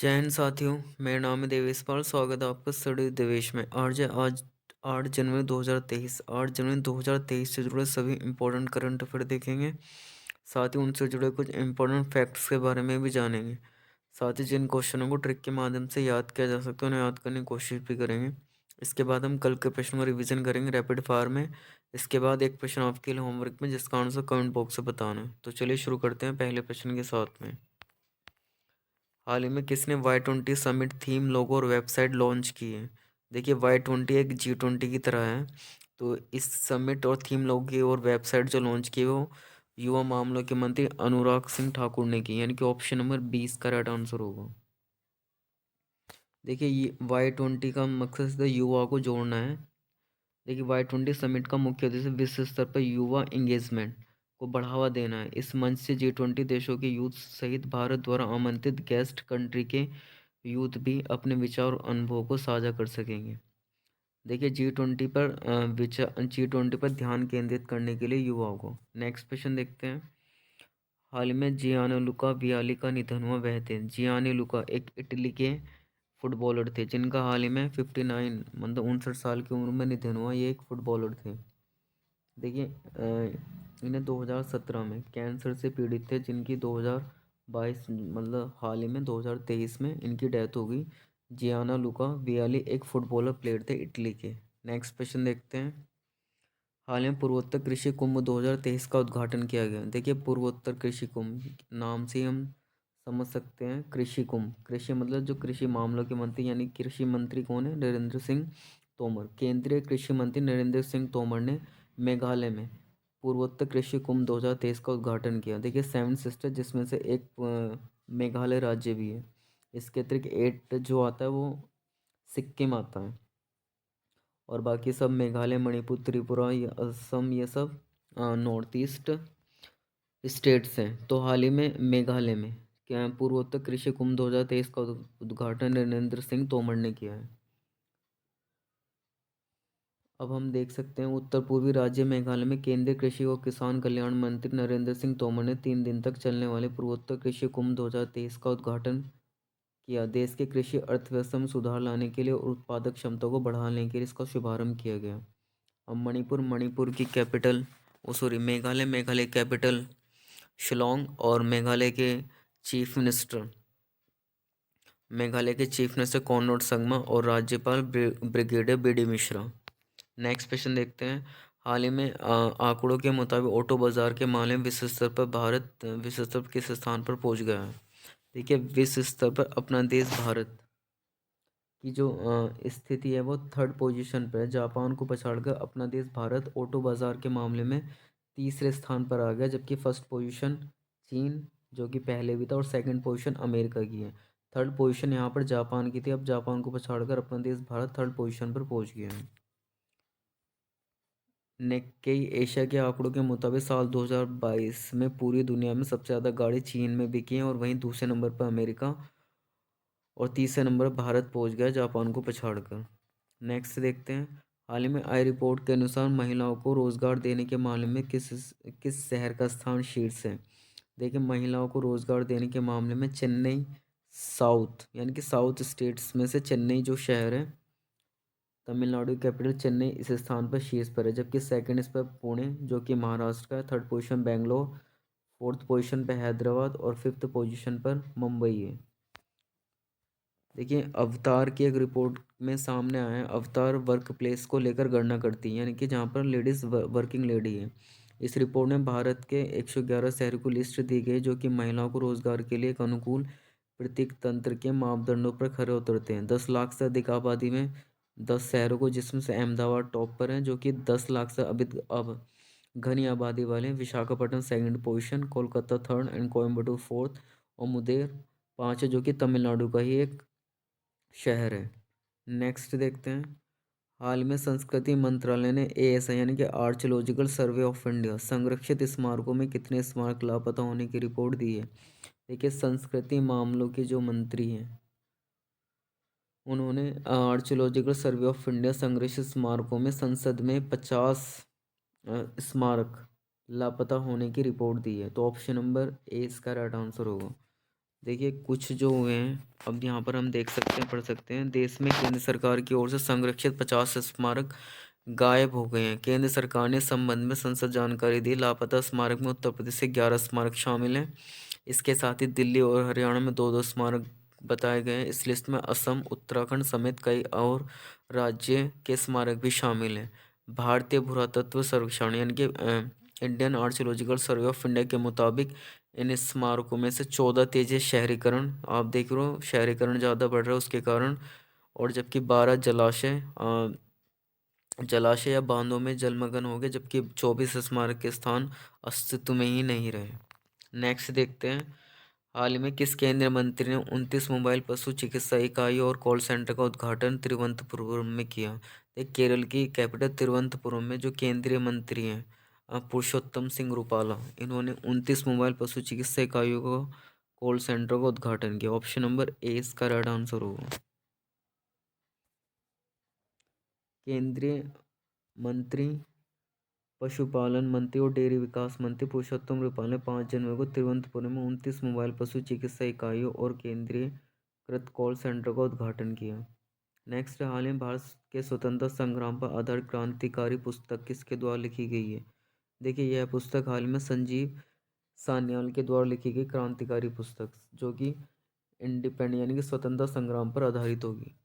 जय हिंद साथियों। मेरा नाम है देवेश पाल। स्वागत है आपका स्टडी देवेश में। आज 8 जनवरी 2023 से जुड़े सभी इम्पोर्टेंट करंट अफेयर देखेंगे। साथ ही उनसे जुड़े कुछ इम्पोर्टेंट फैक्ट्स के बारे में भी जानेंगे। साथ ही जिन क्वेश्चनों को ट्रिक के माध्यम से याद किया जा सकता है उन्हें याद करने की कोशिश भी करेंगे। इसके बाद हम कल के प्रश्न का रिवीजन करेंगे रैपिड फायर में। इसके बाद एक प्रश्न आपके लिए होमवर्क में, जिसका आंसर कमेंट बॉक्स से बताना है। तो चलिए शुरू करते हैं पहले प्रश्न के साथ में। हाल ही में किसने Y20 समिट थीम, लोगो और वेबसाइट लॉन्च की है? देखिए, Y20 एक G20 की तरह है। तो इस समिट और थीम, लोगो और वेबसाइट जो लॉन्च की है वो युवा मामलों के मंत्री अनुराग सिंह ठाकुर ने की, यानी कि ऑप्शन नंबर 20 का राइट आंसर होगा। देखिए, ये Y20 का मकसद सीधा युवा को जोड़ना है। देखिए, Y20 समिट का मुख्य उद्देश्य विश्व स्तर पर युवा एंगेजमेंट को बढ़ावा देना है। इस मंच से G20 देशों के यूथ सहित भारत द्वारा आमंत्रित गेस्ट कंट्री के यूथ भी अपने विचार और अनुभव को साझा कर सकेंगे। देखिए, G20 पर ध्यान केंद्रित करने के लिए युवाओं को। नेक्स्ट क्वेश्चन देखते हैं। हाल ही में जियानलुका वियाली का निधन हुआ। वह थे जियानलुका, एक इटली के फुटबॉलर थे जिनका हाल ही में 59 मतलब 59 साल की उम्र में निधन हुआ। ये एक फुटबॉलर थे। देखिए, इन्हें 2017 में कैंसर से पीड़ित थे, जिनकी 2022 मतलब हाल ही में 2023 में इनकी डेथ हो गई। जियाना लुका वियाली एक फुटबॉलर प्लेयर थे इटली के। नेक्स्ट क्वेश्चन देखते हैं। हाल में पूर्वोत्तर कृषि कुंभ 2023 का उद्घाटन किया गया। देखिए, पूर्वोत्तर कृषि कुंभ नाम से ही हम समझ सकते हैं कृषि कुंभ। कृषि मतलब जो कृषि मामलों के मंत्री, यानी कृषि मंत्री कौन है? नरेंद्र सिंह तोमर। केंद्रीय कृषि मंत्री नरेंद्र सिंह तोमर ने मेघालय में पूर्वोत्तर कृषि कुंभ 2023 का उद्घाटन किया। देखिए, 7 सिस्टर जिसमें से एक मेघालय राज्य भी है। इसके अतिरिक्त 8 जो आता है वो सिक्किम आता है, और बाकी सब मेघालय, मणिपुर, त्रिपुरा, ये असम, ये सब नॉर्थ ईस्ट स्टेट्स हैं। तो हाल ही में मेघालय में क्या पूर्वोत्तर कृषि कुंभ 2023 का उद्घाटन नरेंद्र सिंह तोमर ने किया है। अब हम देख सकते हैं उत्तर पूर्वी राज्य मेघालय में केंद्रीय कृषि और किसान कल्याण मंत्री नरेंद्र सिंह तोमर ने 3 दिन तक चलने वाले पूर्वोत्तर कृषि कुंभ 2023 का उद्घाटन किया। देश के कृषि अर्थव्यवस्था में सुधार लाने के लिए और उत्पादक क्षमता को बढ़ाने के लिए इसका शुभारंभ किया गया। अब मणिपुर की capital, oh sorry, Meghalaya capital Shillong, और मेघालय के चीफ मिनिस्टर कॉनराड संगमा और राज्यपाल brigadier B D Mishra. Next question देखते हैं। हाल ही में आंकड़ों के मुताबिक ऑटो बाजार के मामले में विश्व स्तर पर भारत विश्व स्तर पर किस स्थान पर पहुंच गया है? देखिए, विश्व स्तर पर अपना देश भारत की जो स्थिति है वो 3rd पोजीशन पर है। जापान को पछाड़कर अपना देश भारत ऑटो बाजार के मामले में तीसरे स्थान पर आ गया, जबकि फर्स्ट पोजीशन चीन, जो कि पहले भी था, और सेकंड पोजीशन अमेरिका की है। 3rd पोजीशन यहाँ पर जापान की थी। अब जापान को पछाड़कर अपना देश भारत 3rd पोजीशन पर पहुंच गया है। निक्केई एशिया के आंकड़ों के मुताबिक साल 2022 में पूरी दुनिया में सबसे ज़्यादा गाड़ी चीन में बिकी हैं, और वहीं दूसरे नंबर पर अमेरिका और तीसरे नंबर पर भारत पहुंच गया जापान को पछाड़कर। नेक्स्ट देखते हैं। हाल ही में आई रिपोर्ट के अनुसार महिलाओं को रोजगार देने के मामले में किस किस शहर का स्थान शीर्ष है? देखिए, महिलाओं को रोजगार देने के मामले में चेन्नई साउथ, यानी कि साउथ स्टेट्स में से चेन्नई जो शहर है, तमिलनाडु की कैपिटल चेन्नई, इस स्थान पर शीर्ष पर है। जबकि सेकंड इस पर पुणे, जो कि महाराष्ट्र का है। 3rd position Bangalore, 4th position पर हैदराबाद, और 5th पोजीशन पर मुंबई है। देखिए, अवतार की एक रिपोर्ट में सामने आया है, अवतार वर्क प्लेस को लेकर गणना करती है, यानी कि जहाँ पर लेडीज़ वर्किंग लेडी है। इस रिपोर्ट में भारत के 111 शहरों को लिस्ट दी गई जो कि महिलाओं को रोजगार के लिए एक अनुकूल प्रतीक तंत्र के मापदंडों पर खरे उतरते हैं। 10 लाख से अधिक आबादी में 10 शहरों को, जिसमें से अहमदाबाद टॉप पर है जो कि 10 लाख से अधिक अब घनी आबादी वाले हैं। Visakhapatnam second position, Kolkata 3rd and Coimbatore 4th, और मुंगेर 5 है, जो कि तमिलनाडु का ही एक शहर है। नेक्स्ट देखते हैं। हाल में संस्कृति मंत्रालय ने ASI यानी कि आर्कियोलॉजिकल सर्वे ऑफ इंडिया संरक्षित स्मारकों में कितने स्मारक लापता होने की रिपोर्ट दी है। देखिए, संस्कृति मामलों के जो मंत्री हैं उन्होंने आर्कियोलॉजिकल सर्वे ऑफ इंडिया संरक्षित स्मारकों में संसद में 50 स्मारक लापता होने की रिपोर्ट दी है। तो ऑप्शन नंबर ए इसका राइट आंसर होगा। देखिए कुछ जो हुए हैं, अब यहाँ पर हम देख सकते हैं, पढ़ सकते हैं। देश में केंद्र सरकार की ओर से संरक्षित 50 स्मारक गायब हो गए हैं। केंद्र सरकार ने इस संबंध में संसद जानकारी दी। लापता स्मारक में उत्तर प्रदेश से 11 स्मारक शामिल हैं। इसके साथ ही दिल्ली और हरियाणा में 2-2 स्मारक बताए गए हैं। इस लिस्ट में असम, उत्तराखंड समेत कई और राज्य के स्मारक भी शामिल हैं। भारतीय पुरातत्व सर्वेक्षण यानी कि Indian archaeological survey of India के मुताबिक इन स्मारकों में से 14 तेजी शहरीकरण, आप देख रहे हो शहरीकरण ज़्यादा बढ़ रहा है उसके कारण, और जबकि 12 जलाशय या बांधों में जलमग्न हो गए, जबकि 24 स्मारक के स्थान अस्तित्व में ही नहीं रहे। नेक्स्ट देखते हैं। हाल ही में किस केंद्रीय मंत्री ने 29 मोबाइल पशु चिकित्सा इकाई और कॉल सेंटर का उद्घाटन तिरुवनंतपुरम में किया? एक केरल की कैपिटल तिरुवनंतपुरम में जो केंद्रीय मंत्री हैं पुरुषोत्तम सिंह रूपाला, इन्होंने 29 मोबाइल पशु चिकित्सा इकाइयों को कॉल सेंटर का उद्घाटन किया। ऑप्शन नंबर ए इसका राइट आंसर होगा। केंद्रीय मंत्री, पशुपालन मंत्री और डेयरी विकास मंत्री पुरुषोत्तम रूपाल ने 5 जनवरी को तिरुवनंतपुरम में 29 मोबाइल पशु चिकित्सा इकाइयों और केंद्रीय कृत कॉल सेंटर का उद्घाटन किया। नेक्स्ट, हाल ही में भारत के स्वतंत्रता संग्राम पर आधारित क्रांतिकारी पुस्तक किसके द्वारा लिखी गई है? देखिए यह पुस्तक हाल ही में संजीव सान्याल के द्वारा लिखी गई क्रांतिकारी पुस्तक, जो कि इंडिपेंडेंट यानी कि स्वतंत्रता संग्राम पर आधारित होगी।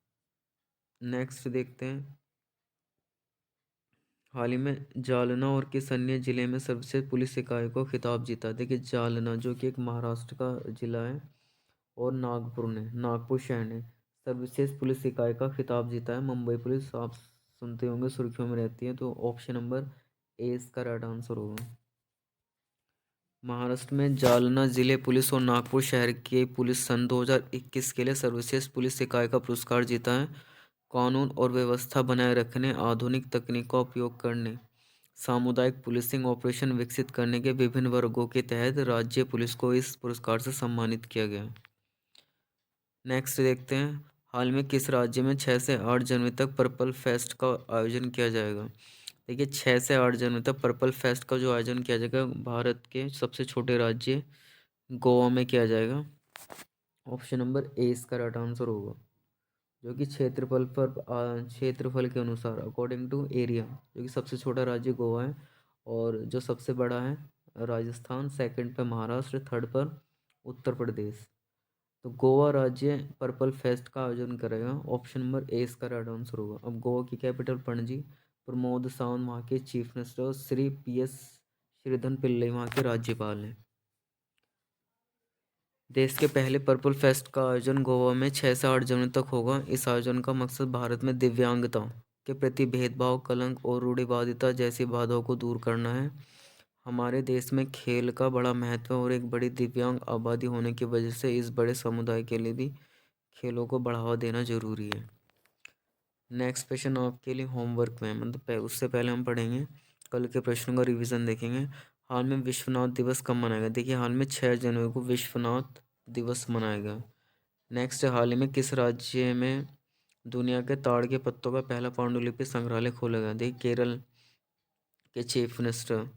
नेक्स्ट देखते हैं। हाल ही में जालना और किस अन्य जिले में सर्वश्रेष्ठ पुलिस इकाई को खिताब जीता? देखिए जालना जो कि एक महाराष्ट्र का जिला है, और नागपुर शहर ने सर्वश्रेष्ठ पुलिस इकाई का खिताब जीता है। मुंबई पुलिस आप सुनते होंगे सुर्खियों में रहती है, तो ऑप्शन नंबर ए इसका राइट आंसर होगा। महाराष्ट्र में जालना जिले पुलिस और नागपुर शहर के पुलिस सन 2021 के लिए सर्वश्रेष्ठ पुलिस इकाई का पुरस्कार जीता है। कानून और व्यवस्था बनाए रखने, आधुनिक तकनीक का उपयोग करने, सामुदायिक पुलिसिंग ऑपरेशन विकसित करने के विभिन्न वर्गों के तहत राज्य पुलिस को इस पुरस्कार से सम्मानित किया गया। नेक्स्ट देखते हैं। हाल में किस राज्य में 6 से 8 जनवरी तक पर्पल फेस्ट का आयोजन किया जाएगा? देखिए 6 से 8 जनवरी तक पर्पल फेस्ट का जो आयोजन किया जाएगा भारत के सबसे छोटे राज्य गोवा में किया जाएगा। ऑप्शन नंबर ए इसका राइट आंसर होगा, जो कि क्षेत्रफल के अनुसार अकॉर्डिंग टू एरिया, जो कि सबसे छोटा राज्य गोवा है, और जो सबसे बड़ा है राजस्थान, सेकंड पर महाराष्ट्र, थर्ड पर उत्तर प्रदेश। तो गोवा राज्य पर्पल फेस्ट का आयोजन करेगा। ऑप्शन नंबर ए इसका राइट आंसर होगा। अब गोवा की कैपिटल पणजी, प्रमोद सावंत वहाँ के चीफ मिनिस्टर और श्री पीएस श्रीधन पिल्लई वहाँ के राज्यपाल हैं। देश के पहले पर्पल फेस्ट का आयोजन गोवा में 6 से 8 जनवरी तक होगा। इस आयोजन का मकसद भारत में दिव्यांगता के प्रति भेदभाव, कलंक और रूढ़िवादिता जैसी बाधाओं को दूर करना है। हमारे देश में खेल का बड़ा महत्व है और एक बड़ी दिव्यांग आबादी होने की वजह से इस बड़े समुदाय के लिए भी खेलों को बढ़ावा देना जरूरी है। नेक्स्ट क्वेश्चन आपके लिए होमवर्क में, मतलब उससे पहले हम पढ़ेंगे कल के प्रश्नों का रिवीजन देखेंगे। हाल में विश्वनाथ दिवस कब मनाया गया? देखिए हाल में 6 जनवरी को विश्वनाथ दिवस मनाया गया। नेक्स्ट, हाल ही में किस राज्य में दुनिया के ताड़ के पत्तों का पहला पांडुलिपि संग्रहालय खोला गया? देखिए के चीफ मिनिस्टर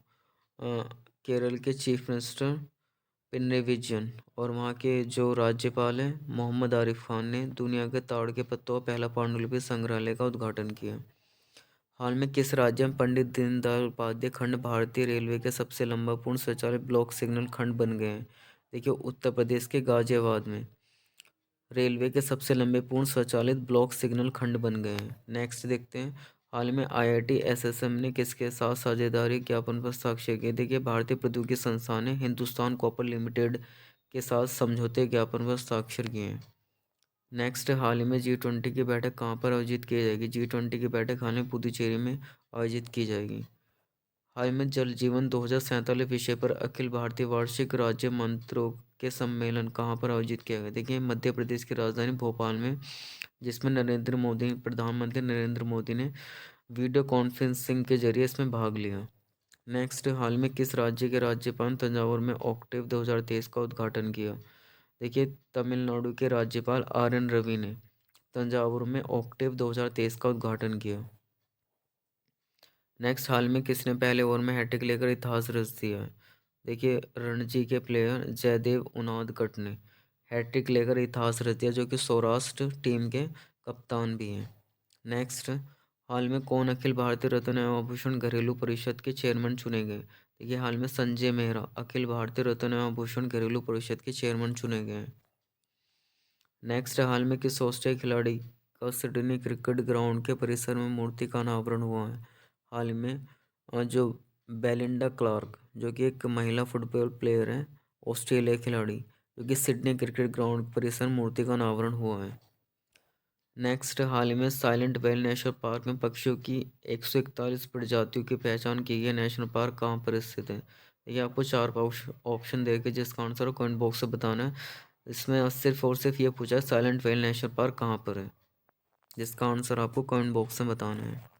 केरल के चीफ मिनिस्टर पिनरई विजयन और वहाँ के जो राज्यपाल हैं मोहम्मद आरिफ खान ने दुनिया के ताड़ के पत्तों का पहला पांडुलिपि संग्रहालय का उद्घाटन किया। हाल में किस राज्य में पंडित दीनदयाल उपाध्याय खंड भारतीय रेलवे के सबसे लंबा पूर्ण स्वचालित ब्लॉक सिग्नल खंड बन गए हैं? देखिए उत्तर प्रदेश के गाजियाबाद में रेलवे के सबसे लंबे पूर्ण स्वचालित ब्लॉक सिग्नल खंड बन गए हैं। नेक्स्ट देखते हैं। हाल में आईआईटी एसएसएम ने किसके साथ साझेदारी ज्ञापन पर हस्ताक्षर किए? देखिए भारतीय प्रौद्योगिकी संस्थान ने हिंदुस्तान कॉपर लिमिटेड के साथ समझौते ज्ञापन पर हस्ताक्षर किए हैं। नेक्स्ट, हाल ही में G20 की बैठक कहाँ पर आयोजित की जाएगी? G20 की बैठक हाल में पुदुचेरी में आयोजित की जाएगी। हाल में जल जीवन 2047 विषय पर अखिल भारतीय वार्षिक राज्य मंत्रों के सम्मेलन कहाँ पर आयोजित किया गया? देखिए मध्य प्रदेश की राजधानी भोपाल में, जिसमें प्रधानमंत्री नरेंद्र मोदी ने वीडियो कॉन्फ्रेंसिंग के जरिए इसमें भाग लिया। नेक्स्ट, हाल में किस राज्य के राज्यपाल ने तंजावुर में ऑक्टेव 2023 का उद्घाटन किया? देखिए तमिलनाडु के राज्यपाल RN रवि ने तंजावुर में ऑक्टेव 2023 का उद्घाटन किया। नेक्स्ट, हाल में किसने पहले ओवर में हैट्रिक लेकर इतिहास रच दिया है? देखिए रणजी के प्लेयर जयदेव उनादकट ने हैट्रिक लेकर इतिहास रच दिया, जो कि सौराष्ट्र टीम के कप्तान भी हैं। नेक्स्ट, हाल में कौन अखिल भारतीय रत्न एवं आभूषण घरेलू परिषद के चेयरमैन चुने गए? देखिए, हाल में संजय मेहरा अखिल भारतीय रत्न एवं आभूषण घरेलू परिषद के चेयरमैन चुने गए हैं। नेक्स्ट, हाल में किस ऑस्ट्रेलियाई खिलाड़ी का सिडनी क्रिकेट ग्राउंड के परिसर में मूर्ति का अनावरण हुआ है? हाल में जो बेलिंडा क्लार्क, जो कि एक महिला फुटबॉल प्लेयर है, ऑस्ट्रेलिया खिलाड़ी, जो कि सिडनी क्रिकेट ग्राउंड परिसर में मूर्ति का अनावरण हुआ है। नेक्स्ट, हाल ही में साइलेंट वैली नेशनल पार्क में पक्षियों की 141 प्रजातियों की पहचान की गई। नेशनल पार्क कहाँ पर स्थित है? ये आपको चार ऑप्शन देके जिसका आंसर कमेंट बॉक्स में बताना है। इसमें सिर्फ और सिर्फ ये पूछा है साइलेंट वैली नेशनल पार्क कहाँ पर है, जिसका आंसर आपको कमेंट बॉक्स में बताना है।